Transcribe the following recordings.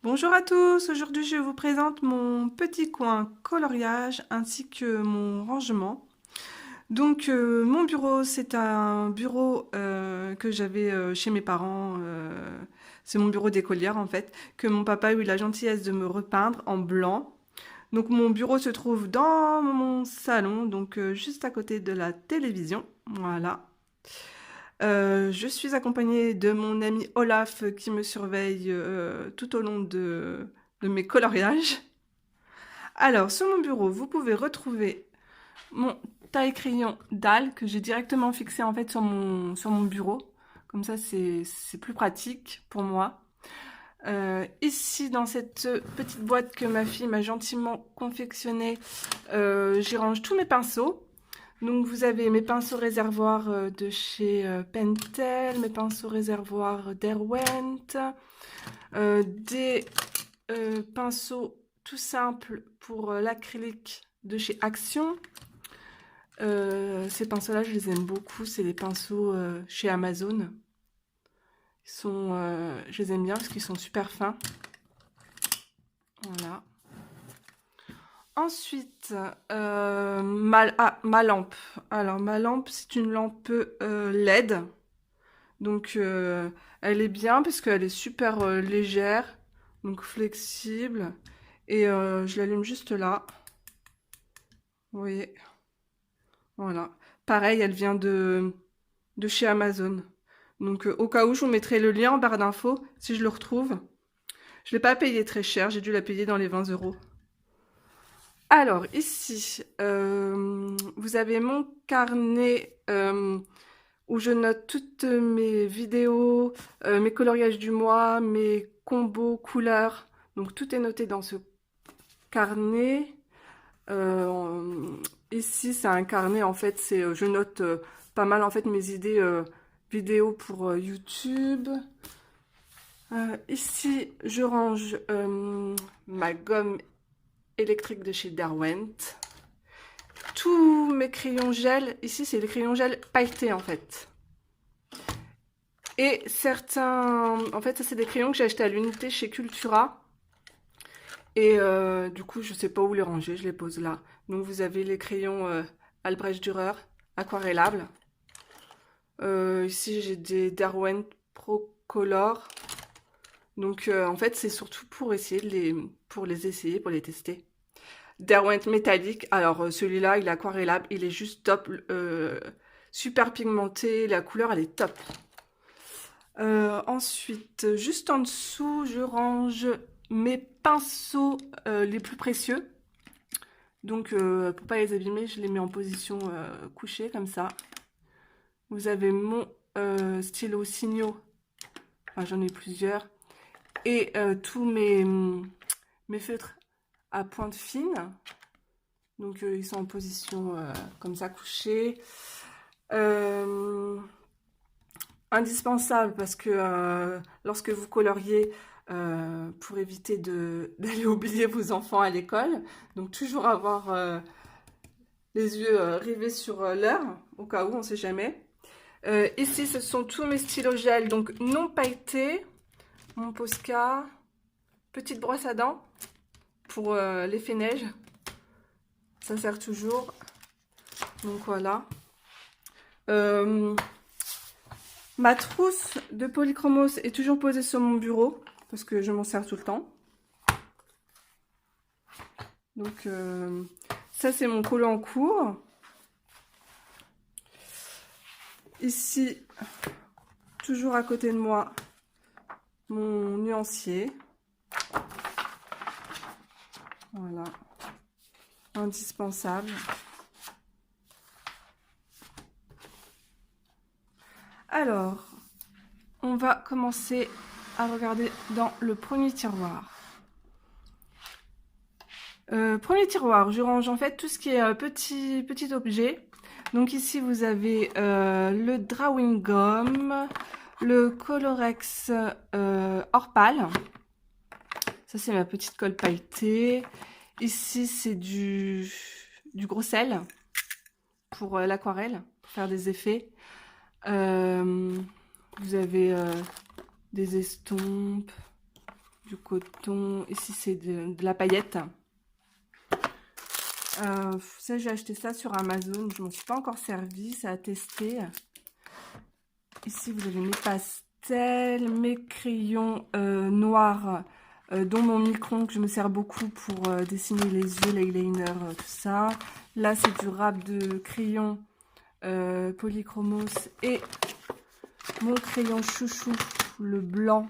Bonjour à tous, aujourd'hui je vous présente mon petit coin coloriage ainsi que mon rangement. Donc mon bureau, c'est un bureau que j'avais chez mes parents, c'est mon bureau d'écolière en fait, que mon papa a eu la gentillesse de me repeindre en blanc. Donc mon bureau se trouve dans mon salon, donc juste à côté de la télévision, voilà. Je suis accompagnée de mon ami Olaf qui me surveille tout au long de mes coloriages. Alors, sur mon bureau, vous pouvez retrouver mon taille-crayon dalle que j'ai directement fixé en fait sur mon bureau. Comme ça, c'est plus pratique pour moi. Ici, dans cette petite boîte que ma fille m'a gentiment confectionnée, j'y range tous mes pinceaux. Donc vous avez mes pinceaux réservoirs de chez Pentel, mes pinceaux réservoirs Derwent, des pinceaux tout simples pour l'acrylique de chez Action. Ces pinceaux-là, je les aime beaucoup, c'est des pinceaux chez Amazon. Je les aime bien parce qu'ils sont super fins. Voilà. Ensuite, ma lampe. Alors, ma lampe, c'est une lampe LED. Donc, elle est bien parce qu'elle est super légère, donc flexible. Et je l'allume juste là. Vous voyez. Voilà. Pareil, elle vient de chez Amazon. Donc, au cas où, je vous mettrai le lien en barre d'infos si je le retrouve. Je ne l'ai pas payé très cher, j'ai dû la payer dans les 20 euros. Alors, ici, vous avez mon carnet où je note toutes mes vidéos, mes coloriages du mois, mes combos couleurs. Donc, tout est noté dans ce carnet. Ici, c'est un carnet, en fait, je note pas mal, en fait, mes idées vidéos pour YouTube. Ici, je range ma gomme électrique de chez Derwent. Tous mes crayons gel, ici c'est les crayons gel pailletés en fait. Et certains, en fait ça c'est des crayons que j'ai achetés à l'unité chez Cultura. Et du coup je sais pas où les ranger, je les pose là. Donc vous avez les crayons Albrecht Dürer aquarellables. Ici j'ai des Derwent Pro Color. Donc en fait c'est surtout pour essayer pour les essayer, pour les tester. Derwent métallique, alors celui-là il est aquarellable, il est juste top, super pigmenté, la couleur elle est top. Ensuite, juste en dessous, je range mes pinceaux les plus précieux. Donc pour pas les abîmer, je les mets en position couchée comme ça. Vous avez mon stylo Signo, enfin, j'en ai plusieurs, et tous mes feutres à pointe fine. Donc ils sont en position comme ça couchés. Indispensable parce que lorsque vous coloriez, pour éviter d'aller oublier vos enfants à l'école, donc toujours avoir les yeux rivés sur l'heure, au cas où, on ne sait jamais. Ici, ce sont tous mes stylos gel, donc non pailletés, mon Posca, petite brosse à dents pour l'effet neige, ça sert toujours. Donc voilà. Ma trousse de polychromos est toujours posée sur mon bureau parce que je m'en sers tout le temps. Donc ça c'est mon collant en cours. Ici, toujours à côté de moi, mon nuancier. Voilà, indispensable. Alors, on va commencer à regarder dans le premier tiroir. Premier tiroir, je range en fait tout ce qui est petit objet. Donc ici vous avez le drawing gum, le Colorex Orpal. Ça c'est ma petite colle pailletée. Ici c'est du gros sel pour l'aquarelle, pour faire des effets. Vous avez des estompes. du coton. Ici, c'est de la paillette. Ça, j'ai acheté ça sur Amazon. Je ne m'en suis pas encore servi. C'est à tester. Ici, vous avez mes pastels, mes crayons noirs, dont mon micron que je me sers beaucoup pour dessiner les yeux, l'eyeliner, tout ça. Là, c'est du râpe de crayon polychromos et mon crayon chouchou, le blanc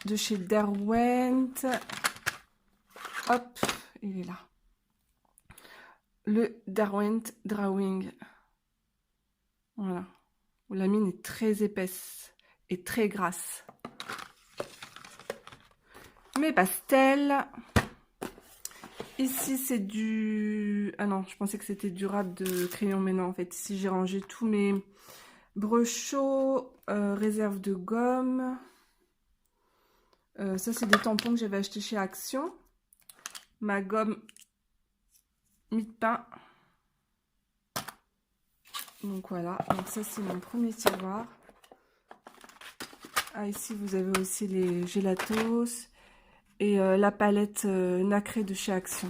de chez Derwent. Hop, il est là. Le Derwent Drawing. Voilà. La mine est très épaisse et très grasse. Mes pastels. Ici, c'est du... Ah non, je pensais que c'était du râpe de crayon, mais non, en fait, ici, j'ai rangé tous mes brochaux, réserve de gomme. Ça, c'est des tampons que j'avais achetés chez Action. Ma gomme mie de pain. Donc voilà, donc ça c'est mon premier tiroir. Ah, ici vous avez aussi les gélatos et la palette nacrée de chez Action.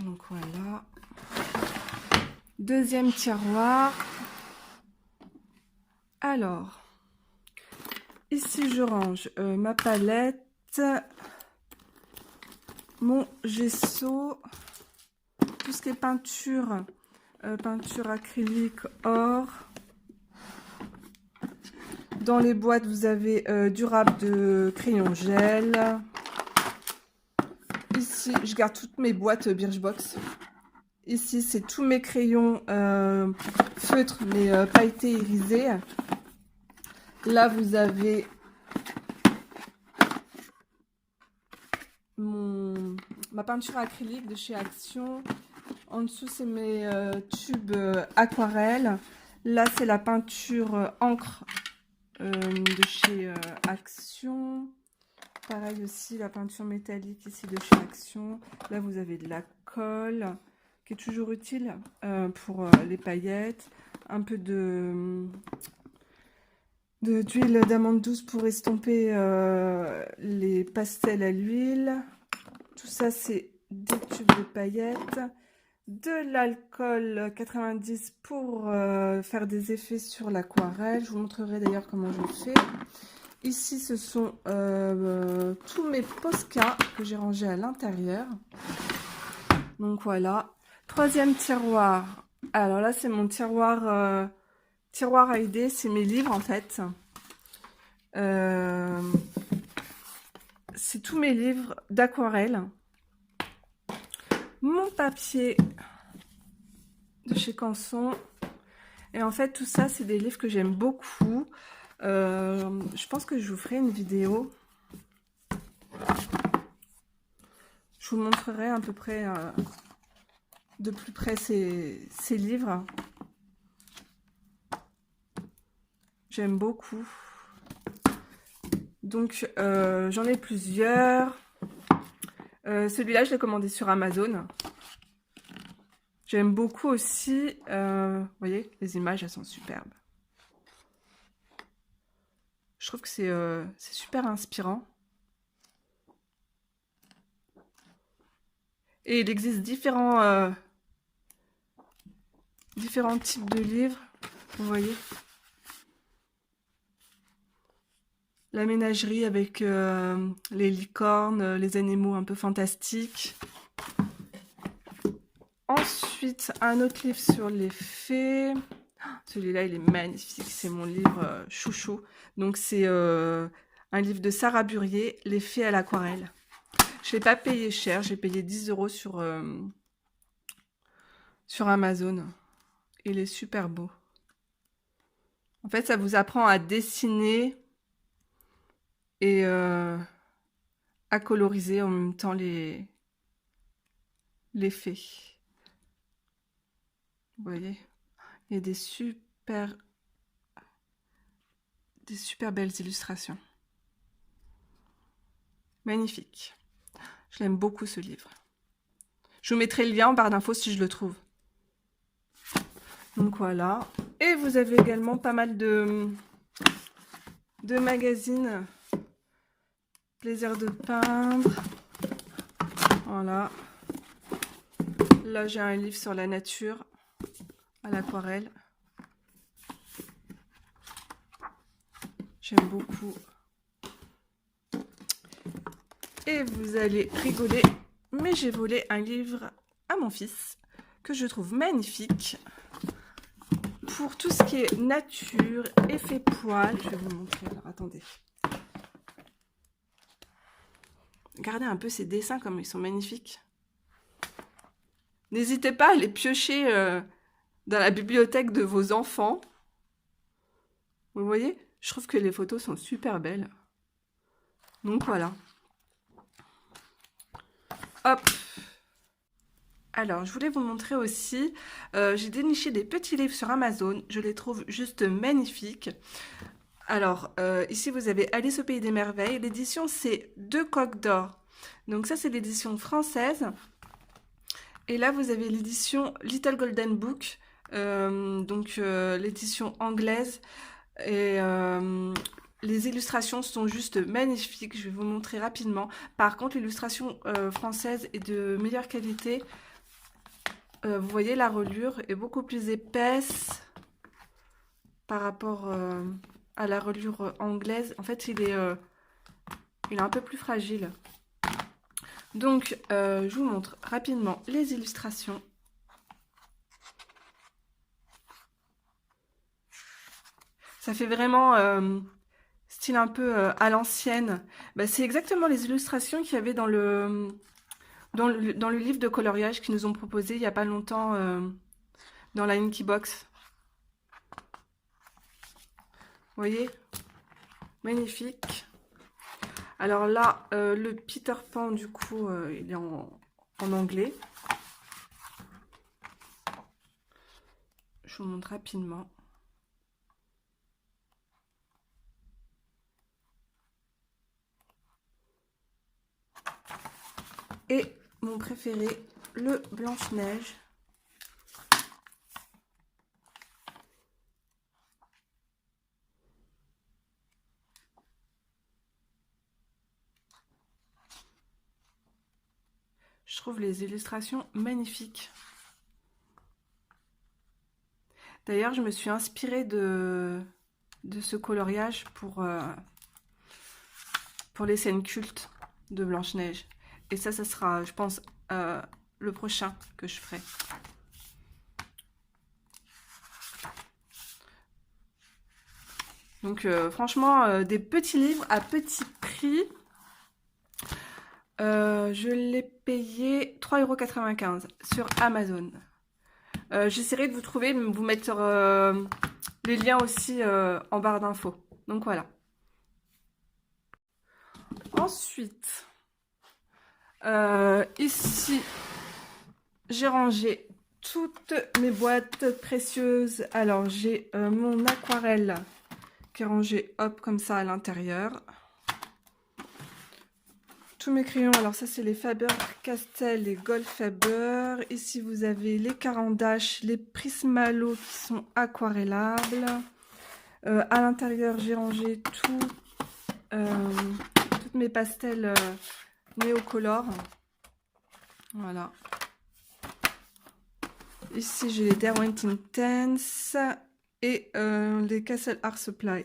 Donc voilà. Deuxième tiroir. Alors, ici je range ma palette, mon gesso, tout ce qui est peinture. Peinture acrylique or. Dans les boîtes, vous avez du râpe de crayon gel. Ici, je garde toutes mes boîtes Birchbox. Ici, c'est tous mes crayons feutres, mais pailletés irisés. Là, vous avez ma peinture acrylique de chez Action. En dessous, c'est mes tubes aquarelle. Là, c'est la peinture encre de chez Action. Pareil aussi, la peinture métallique ici de chez Action. Là, vous avez de la colle qui est toujours utile pour les paillettes. Un peu d'huile d'amande douce pour estomper les pastels à l'huile. Tout ça, c'est des tubes de paillettes. De l'alcool 90 pour faire des effets sur l'aquarelle. Je vous montrerai d'ailleurs comment je fais. Ici, ce sont tous mes Posca que j'ai rangés à l'intérieur. Donc voilà. Troisième tiroir. Alors là, c'est mon tiroir à idées. C'est mes livres en fait. C'est tous mes livres d'aquarelle. Mon papier de chez Canson. Et en fait, tout ça, c'est des livres que j'aime beaucoup. Je pense que je vous ferai une vidéo. Je vous montrerai à peu près de plus près ces livres. J'aime beaucoup. Donc, j'en ai plusieurs. Celui-là, je l'ai commandé sur Amazon. J'aime beaucoup aussi. Vous voyez, les images, elles sont superbes. Je trouve que c'est super inspirant. Et il existe différents types de livres. Vous voyez. La ménagerie avec les licornes, les animaux un peu fantastiques. Ensuite, un autre livre sur les fées. Celui-là, il est magnifique. C'est mon livre chouchou. Donc, c'est un livre de Sarah Burier, Les fées à l'aquarelle. Je ne l'ai pas payé cher. J'ai payé 10 € sur Amazon. Il est super beau. En fait, ça vous apprend à dessiner et à coloriser en même temps les fées. Vous voyez, il y a des super belles illustrations. Magnifique. Je l'aime beaucoup ce livre. Je vous mettrai le lien en barre d'infos si je le trouve. Donc voilà. Et vous avez également pas mal de de magazine Plaisir de peindre. Voilà. Là, j'ai un livre sur la nature à l'aquarelle. J'aime beaucoup. Et vous allez rigoler, mais j'ai volé un livre à mon fils que je trouve magnifique pour tout ce qui est nature, effet poil. Je vais vous montrer. Alors, attendez. Regardez un peu ces dessins comme ils sont magnifiques. N'hésitez pas à les piocher dans la bibliothèque de vos enfants. Vous voyez? Je trouve que les photos sont super belles. Donc voilà. Hop. Alors, je voulais vous montrer aussi, j'ai déniché des petits livres sur Amazon. Je les trouve juste magnifiques. Alors, ici, vous avez Alice au Pays des Merveilles. L'édition, c'est Deux Coques d'Or. Donc ça, c'est l'édition française. Et là, vous avez l'édition Little Golden Book. L'édition anglaise. Et les illustrations sont juste magnifiques. Je vais vous montrer rapidement. Par contre, l'illustration française est de meilleure qualité. Vous voyez, la reliure est beaucoup plus épaisse par rapport à la reliure anglaise. En fait, il est un peu plus fragile. Donc, je vous montre rapidement les illustrations. Ça fait vraiment style un peu à l'ancienne. Bah, c'est exactement les illustrations qu'il y avait dans le livre de coloriage qu'ils nous ont proposé il n'y a pas longtemps dans la Inky Box. Vous voyez? Magnifique. Alors là, le Peter Pan, du coup, il est en anglais. Je vous montre rapidement. Et mon préféré, le Blanche-Neige. Je trouve les illustrations magnifiques. D'ailleurs, je me suis inspirée de ce coloriage pour les scènes cultes de Blanche-Neige. Et ça sera, je pense, le prochain que je ferai. Donc, franchement, des petits livres à petit prix. Je l'ai payé 3,95 € sur Amazon. J'essaierai de vous trouver, de vous mettre les liens aussi en barre d'infos. Donc voilà. Ensuite, ici, j'ai rangé toutes mes boîtes précieuses. Alors, j'ai mon aquarelle qui est rangée, hop, comme ça à l'intérieur. Tous mes crayons, alors ça c'est les Faber-Castell, les Goldfaber. Ici vous avez les Caran d'Ache, les Prismalo qui sont aquarellables. À l'intérieur j'ai rangé toutes mes pastels néocolores. Voilà. Ici j'ai les Derwent Intense et les Castle Art Supply.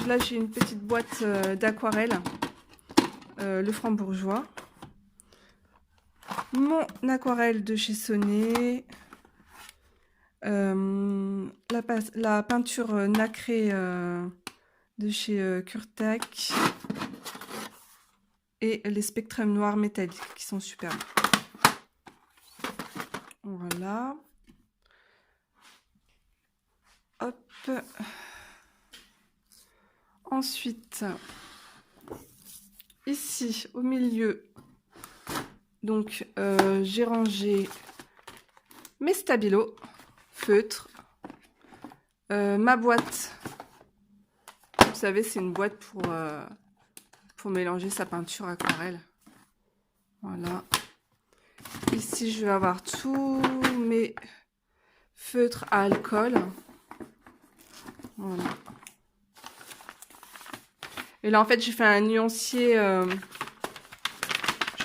Là j'ai une petite boîte d'aquarelle. Le Franc-Bourgeois, mon aquarelle de chez Sonnet, la peinture nacrée de chez Kurtek et les spectrums noirs métalliques qui sont superbes. Voilà. Hop. Ensuite, ici, au milieu, donc j'ai rangé mes stabilos, feutres, ma boîte. Vous savez, c'est une boîte pour mélanger sa peinture aquarelle. Voilà. Ici, je vais avoir tous mes feutres à alcool. Voilà. Et là, en fait, j'ai fait un nuancier. Je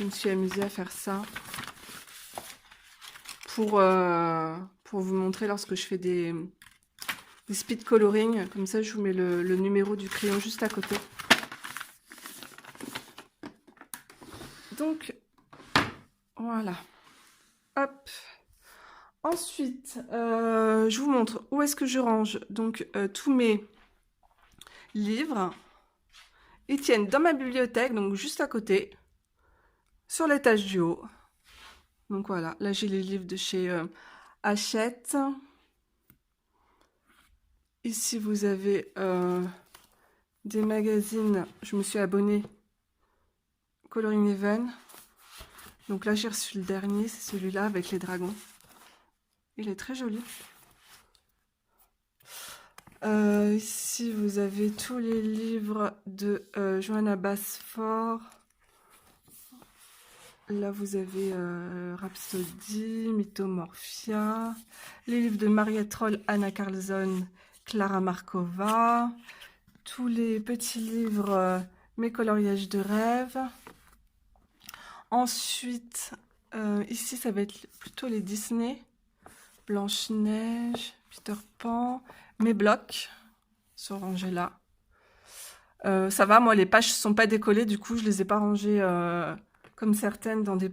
me suis amusée à faire ça pour vous montrer lorsque je fais des speed coloring. Comme ça, je vous mets le numéro du crayon juste à côté. Donc, voilà. Hop. Ensuite, je vous montre où est-ce que je range. Donc, tous mes livres. Ils tiennent dans ma bibliothèque, donc juste à côté, sur l'étage du haut. Donc voilà, là j'ai les livres de chez Hachette. Ici vous avez des magazines, je me suis abonnée Coloring Even. Donc là j'ai reçu le dernier, c'est celui-là avec les dragons. Il est très joli. Ici vous avez tous les livres de Johanna Basford. Là, vous avez Rhapsody, Mythomorphia, les livres de Mariette Roll, Anna Carlson, Clara Markova, tous les petits livres Mes coloriages de rêve. Ensuite, ici, ça va être plutôt les Disney, Blanche-Neige, Peter Pan, mes blocs sont rangés là. Ça va, moi, les pages ne sont pas décollées, du coup, je les ai pas rangées comme certaines dans des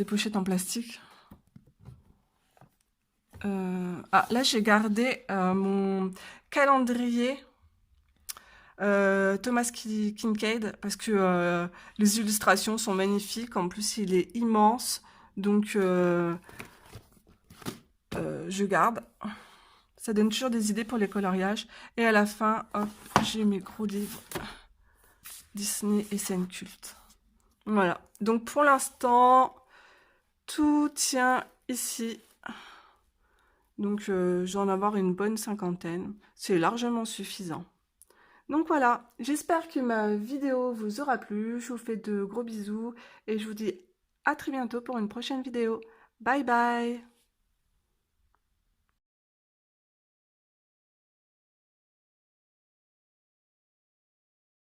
pochettes en plastique. Ah, là, j'ai gardé mon calendrier Thomas Kincaid parce que les illustrations sont magnifiques. En plus, il est immense. Donc, je garde. Ça donne toujours des idées pour les coloriages. Et à la fin, hop, j'ai mes gros livres Disney et scènes cultes. Voilà. Donc, pour l'instant, tout tient ici. Donc, je vais en avoir une bonne cinquantaine. C'est largement suffisant. Donc voilà, j'espère que ma vidéo vous aura plu. Je vous fais de gros bisous et je vous dis à très bientôt pour une prochaine vidéo. Bye bye!